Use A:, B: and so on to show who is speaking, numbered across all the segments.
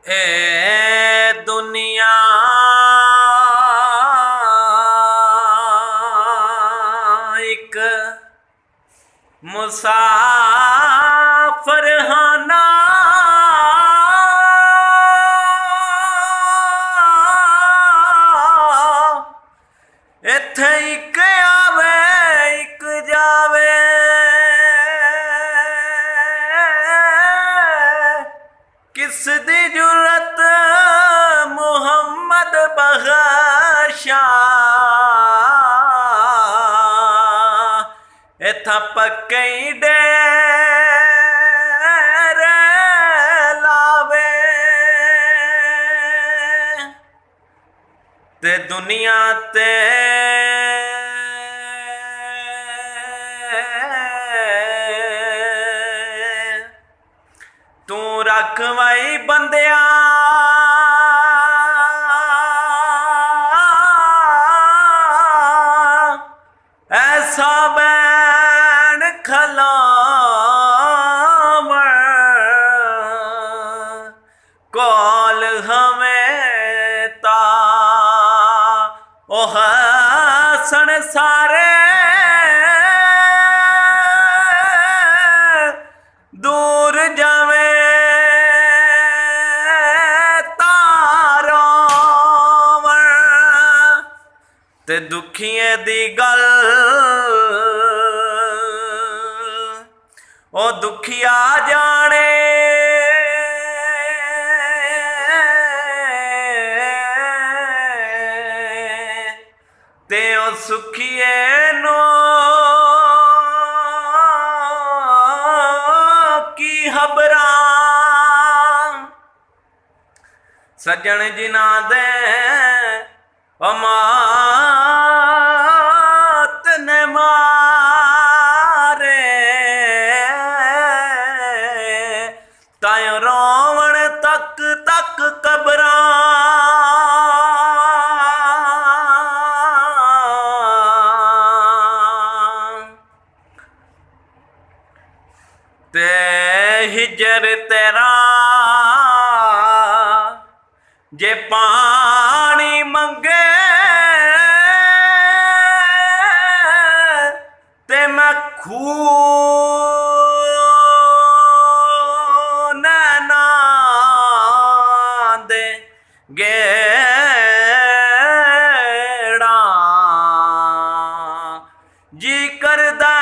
A: ए दुनिया एक मुसाफिर हाना इत्थे एक आवे एक जावे किस दी जुरत मुहम्मद बख्शा इत्था पक्के डेरे लावे ते दुनिया ते तू रख वही बंदिया ऐसा बैन खलाव कौल हमें ता ओ हसन सारे दूर जावे ते दुखिए दी गल ओ दुखिया जाने ते ओ सुखिए नो की खबरा सज्जन जिना दे अमात ने मारे तायो रोवण तक तक कबरा ते हिजर तेरा जे पानी मंगे ते मैं खून ना दे गेड़ा जी करदा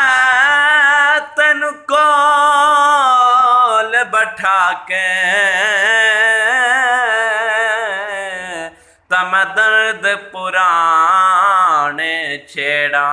A: तन कोल बैठा के तम दर्द पुराने छेड़ा।